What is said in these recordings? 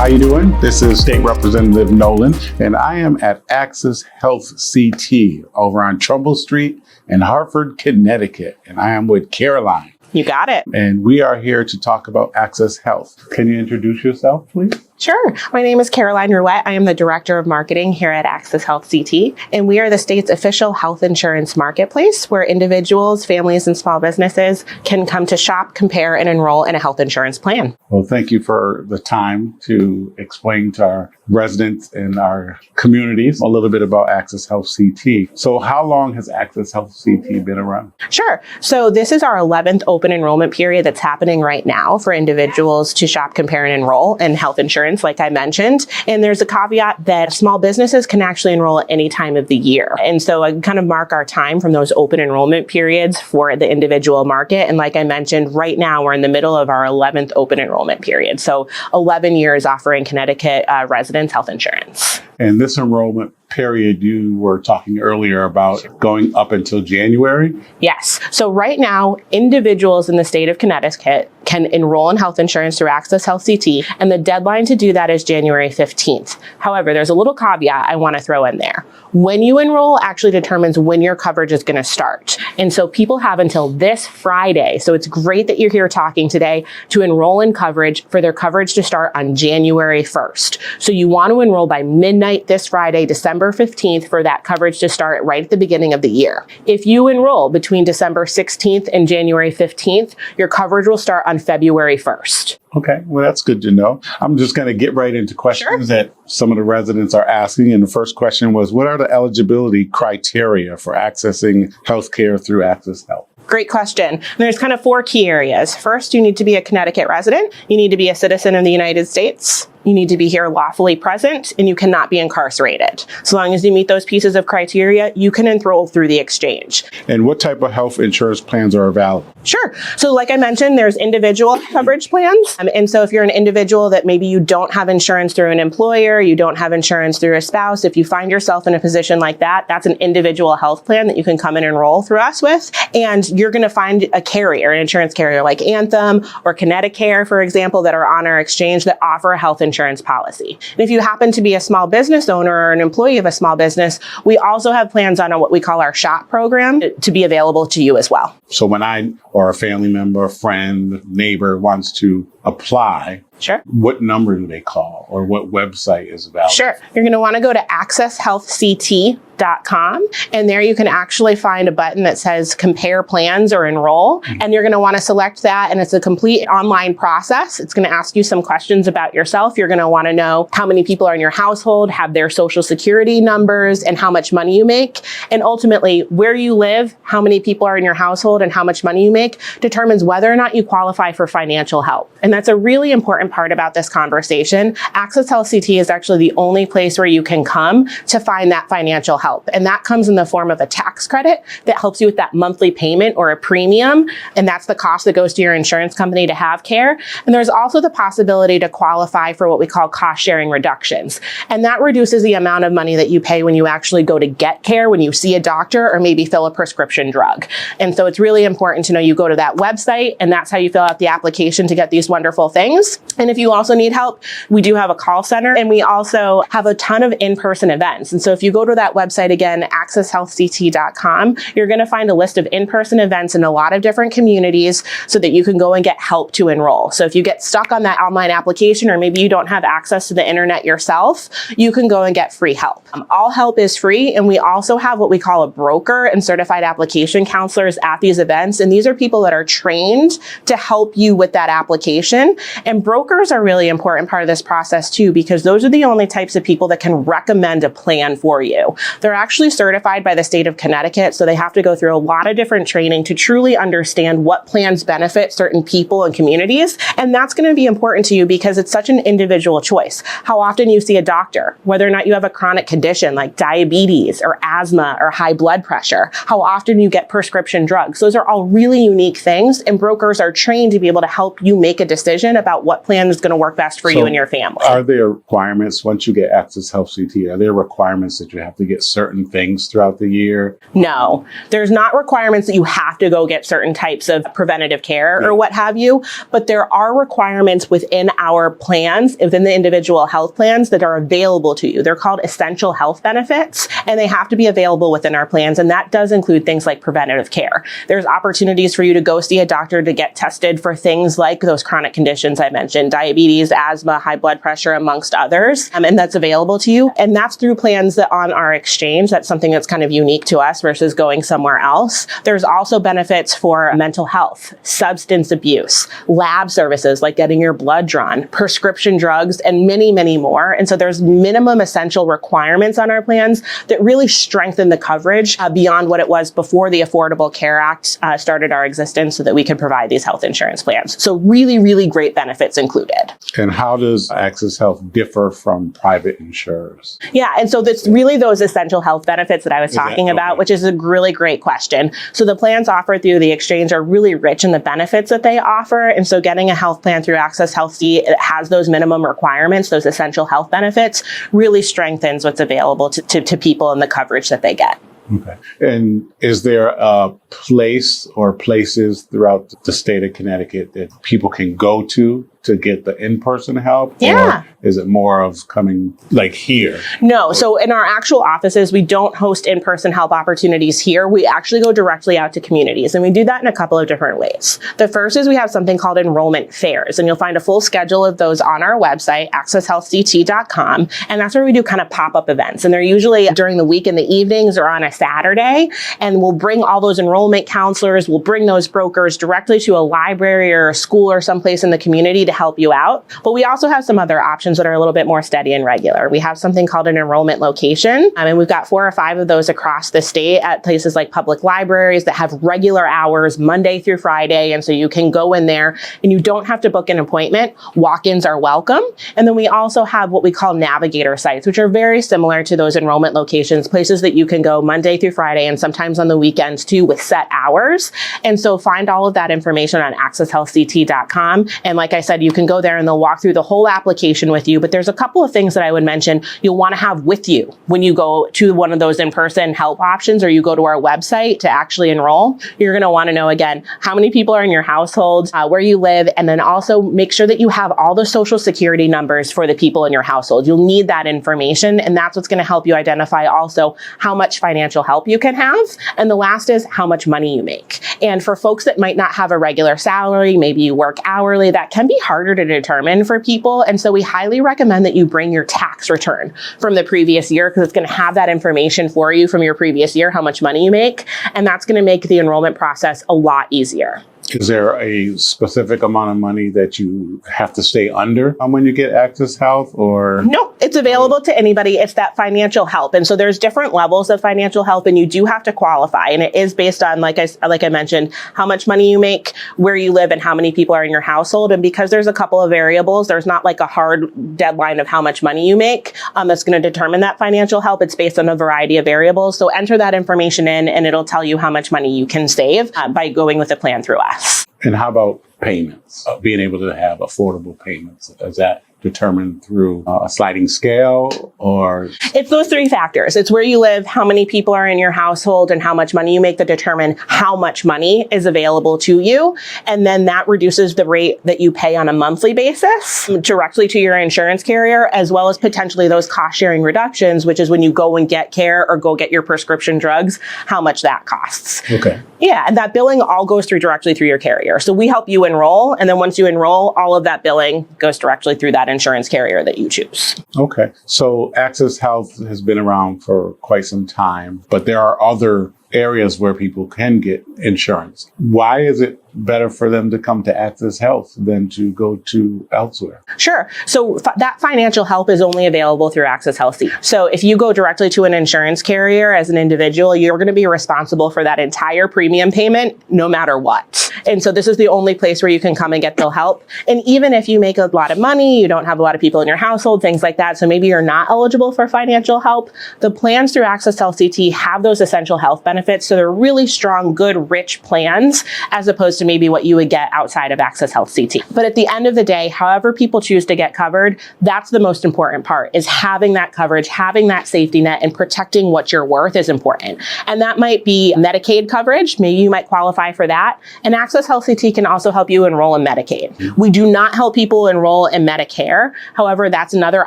How you doing? This is State Representative Nolan, and I am at Access Health CT over on Trumbull Street in Hartford, Connecticut, and I am with Caroline. You got it. And we are here to talk about Access Health. Can you introduce yourself, please? Sure. My name is Caroline Ruette. I am the Director of Marketing here at Access Health CT, and we are the state's official health insurance marketplace where individuals, families, and small businesses can come to shop, compare, and enroll in a health insurance plan. Well, thank you for the time to explain to our residents and our communities a little bit about Access Health CT. So how long has Access Health CT been around? Sure. So this is our 11th open enrollment period that's happening right now for individuals to shop, compare, and enroll in health insurance, like I mentioned. And there's a caveat that small businesses can actually enroll at any time of the year. And so I kind of mark our time from those open enrollment periods for the individual market. And like I mentioned, right now we're in the middle of our 11th open enrollment period. So 11 years offering Connecticut residents health insurance. And this enrollment period you were talking earlier about going up until January? Yes. So right now, individuals in the state of Connecticut can enroll in health insurance through Access Health CT, and the deadline to do that is January 15th. However, there's a little caveat I want to throw in there. When you enroll actually determines when your coverage is going to start. And so people have until this Friday, so it's great that you're here talking today, to enroll in coverage for their coverage to start on January 1st. So you want to enroll by midnight this Friday, December 15th, for that coverage to start right at the beginning of the year. If you enroll between December 16th and January 15th, your coverage will start on February 1st. Okay, well, that's good to know. I'm just going to get right into questions that some of the residents are asking. And the first question was, what are the eligibility criteria for accessing healthcare through Access Health? Great question. There's kind of 4 key areas. First, you need to be a Connecticut resident. You need to be a citizen of the United States. You need to be here lawfully present, and you cannot be incarcerated. So long as you meet those pieces of criteria, you can enroll through the exchange. And what type of health insurance plans are available? Sure. So like I mentioned, there's individual coverage plans. And so if you're an individual that maybe you don't have insurance through an employer, you don't have insurance through a spouse, if you find yourself in a position like that, that's an individual health plan that you can come and enroll through us with. And you're going to find a carrier, an insurance carrier like Anthem or Connecticut, for example, that are on our exchange that offer a health insurance policy. And if you happen to be a small business owner or an employee of a small business, we also have plans on what we call our SHOP program to be available to you as well. So when I or a family member, friend, neighbor wants to apply, sure, what number do they call or what website is available? Sure. You're going to want to go to accesshealthct.com, and there you can actually find a button that says compare plans or enroll. And you're going to want to select that, and it's a complete online process. It's going to ask you some questions about yourself. You're going to want to know how many people are in your household, have their social security numbers, and how much money you make. And ultimately, where you live, how many people are in your household, and how much money you make determines whether or not you qualify for financial help. And that's a really important part about this conversation. Access Health CT is actually the only place where you can come to find that financial help. And that comes in the form of a tax credit that helps you with that monthly payment or a premium. And that's the cost that goes to your insurance company to have care. And there's also the possibility to qualify for what we call cost sharing reductions. And that reduces the amount of money that you pay when you actually go to get care, when you see a doctor or maybe fill a prescription drug. And so it's really important to know you go to that website, and that's how you fill out the application to get these wonderful things. And if you also need help, we do have a call center, and we also have a ton of in-person events. And so if you go to that website again, accesshealthct.com, you're going to find a list of in-person events in a lot of different communities so that you can go and get help to enroll. So if you get stuck on that online application, or maybe you don't have access to the internet yourself, you can go and get free help. All help is free, and we also have what we call a broker and certified application counselors at these events. And these are people that are trained to help you with that application. And brokers are really important part of this process too, because those are the only types of people that can recommend a plan for you. They're actually certified by the state of Connecticut, so they have to go through a lot of different training to truly understand what plans benefit certain people and communities. And that's going to be important to you because it's such an individual choice. How often you see a doctor, whether or not you have a chronic condition like diabetes or asthma or high blood pressure, how often you get prescription drugs. Those are all really unique things, and brokers are trained to be able to help you make a decision decision about what plan is going to work best for you and your family. Are there requirements once you get Access Health CT? Are there requirements that you have to get certain things throughout the year? No, there's not requirements that you have to go get certain types of preventative care or what have you, but there are requirements within our plans, within the individual health plans that are available to you. They're called essential health benefits, and they have to be available within our plans. And that does include things like preventative care. There's opportunities for you to go see a doctor to get tested for things like those chronic conditions I mentioned, diabetes, asthma, high blood pressure, amongst others. And that's available to you. And that's through plans that on our exchange. That's something that's kind of unique to us versus going somewhere else. There's also benefits for mental health, substance abuse, lab services like getting your blood drawn, prescription drugs, and many, many more. And so there's minimum essential requirements on our plans that really strengthen the coverage beyond what it was before the Affordable Care Act started our existence so that we could provide these health insurance plans. So really, really great benefits included. And how does Access Health differ from private insurers? Yeah, and so that's really those essential health benefits that I was talking about, which is a really great question. So the plans offered through the exchange are really rich in the benefits that they offer. And so getting a health plan through Access Health C that has those minimum requirements, those essential health benefits, really strengthens what's available to people and the coverage that they get. Okay. And is there a place or places throughout the state of Connecticut that people can go to get the in-person help? Yeah. Or is it more of coming like here? No. So in our actual offices, we don't host in-person help opportunities here. We actually go directly out to communities, and we do that in a couple of different ways. The first is we have something called enrollment fairs, and you'll find a full schedule of those on our website, accesshealthct.com. And that's where we do kind of pop-up events. And they're usually during the week in the evenings or on a Saturday. And we'll bring all those enrollment counselors, we'll bring those brokers directly to a library or a school or someplace in the community to help you out. But we also have some other options that are a little bit more steady and regular. We have something called an enrollment location. And we've got 4 or 5 of those across the state at places like public libraries that have regular hours, Monday through Friday. And so you can go in there and you don't have to book an appointment. Walk-ins are welcome. And then we also have what we call navigator sites, which are very similar to those enrollment locations, places that you can go Monday through Friday and sometimes on the weekends too with set hours. And so find all of that information on accesshealthct.com. And like I said, you can go there and they'll walk through the whole application with you. But there's a couple of things that I would mention you'll want to have with you when you go to one of those in-person help options or you go to our website to actually enroll. You're going to want to know, again, how many people are in your household, where you live, and then also make sure that you have all the social security numbers for the people in your household. You'll need that information, and that's what's going to help you identify also how much financial help you can have. And the last is how much money you make. And for folks that might not have a regular salary, maybe you work hourly, that can be harder to determine for people. And so we highly recommend that you bring your tax return from the previous year because it's going to have that information for you from your previous year, how much money you make. And that's going to make the enrollment process a lot easier. Is there a specific amount of money that you have to stay under when you get Access Health or? No, it's available to anybody. It's that financial help. And so there's different levels of financial help and you do have to qualify. And it is based on, like I mentioned, how much money you make, where you live, and how many people are in your household. And because there's a couple of variables, there's not like a hard deadline of how much money you make that's going to determine that financial help. It's based on a variety of variables. So enter that information in and it'll tell you how much money you can save by going with a plan through us. And how about payments? Being able to have affordable payments, is that determined through a sliding scale or? It's those 3 factors. It's where you live, how many people are in your household, and how much money you make that determine how much money is available to you. And then that reduces the rate that you pay on a monthly basis directly to your insurance carrier, as well as potentially those cost sharing reductions, which is when you go and get care or go get your prescription drugs, how much that costs. Okay. Yeah, and that billing all goes directly through your carrier. So we help you enroll, and then once you enroll, all of that billing goes directly through that insurance carrier that you choose. Okay. So Access Health has been around for quite some time, but there are other areas where people can get insurance. Why is it better for them to come to Access Health than to go to elsewhere? Sure. So that financial help is only available through Access Health. So if you go directly to an insurance carrier as an individual, you're going to be responsible for that entire premium payment no matter what. And so this is the only place where you can come and get the help. And even if you make a lot of money, you don't have a lot of people in your household, things like that, so maybe you're not eligible for financial help, the plans through Access Health CT have those essential health benefits. So they're really strong, good, rich plans as opposed to maybe what you would get outside of Access Health CT. But at the end of the day, however people choose to get covered, that's the most important part, is having that coverage, having that safety net, and protecting what you're worth is important. And that might be Medicaid coverage. Maybe you might qualify for that. And Access Health CT can also help you enroll in Medicaid. We do not help people enroll in Medicare. However, that's another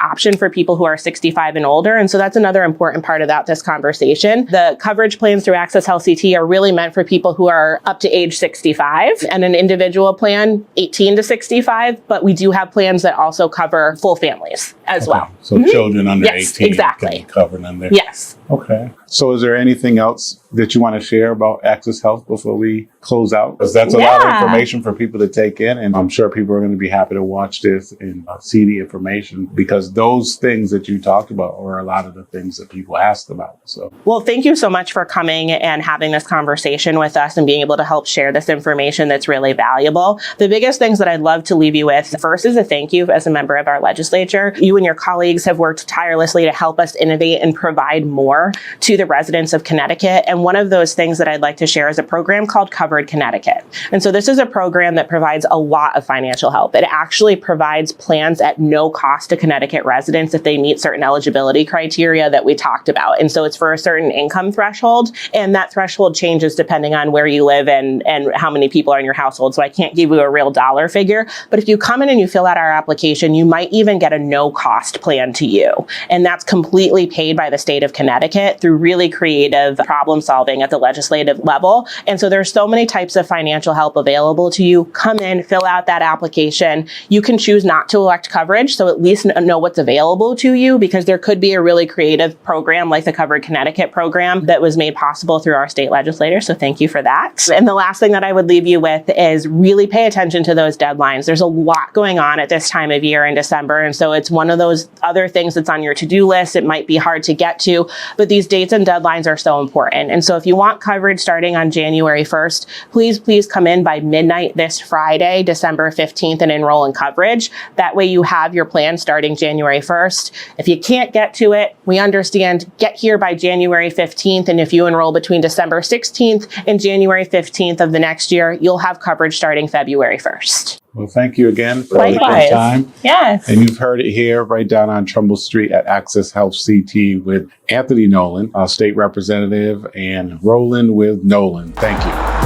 option for people who are 65 and older. And so that's another important part about this conversation. The coverage plans through Access Health CT are really meant for people who are up to age 65, and an individual plan 18 to 65. But we do have plans that also cover full families as well. So children under 18 exactly. can be covered under. Yes. Okay. So is there anything else that you want to share about Access Health before we close out? Because that's a lot of information for people to take in. And I'm sure people are going to be happy to watch this and see the information, because those things that you talked about are a lot of the things that people asked about. So, well, thank you so much for coming and having this conversation with us and being able to help share this information that's really valuable. The biggest things that I'd love to leave you with first is a thank you as a member of our legislature. You and your colleagues have worked tirelessly to help us innovate and provide more to the residents of Connecticut. And one of those things that I'd like to share is a program called Covered Connecticut. And so this is a program that provides a lot of financial help. It actually provides plans at no cost to Connecticut residents if they meet certain eligibility criteria that we talked about. And so it's for a certain income threshold, and that threshold changes depending on where you live and how many people are in your household. So I can't give you a real dollar figure, but if you come in and you fill out our application, you might even get a no cost plan to you. And that's completely paid by the state of Connecticut through really creative problem solving at the legislative level. And so there's so many types of financial help available to you. Come in, fill out that application. You can choose not to elect coverage, so at least know what's available to you, because there could be a really creative program like the Covered Connecticut program that was made possible through our state legislator. So thank you for that. And the last thing that I would leave you with is really pay attention to those deadlines. There's a lot going on at this time of year in December. And so it's one of those other things that's on your to-do list. It might be hard to get to, but these dates and deadlines are so important. And so if you want coverage starting on January 1st, please come in by midnight this Friday, December 15th, and enroll in coverage. That way you have your plan starting January 1st. If you can't get to it, we understand, get here by January 15th. And if you enroll between December 16th and January 15th of the next year, you'll have coverage starting February 1st. Well, thank you again for taking the time. Yes. And you've heard it here right down on Trumbull Street at Access Health CT with Anthony Nolan, our state representative, and Rollin with Nolan. Thank you.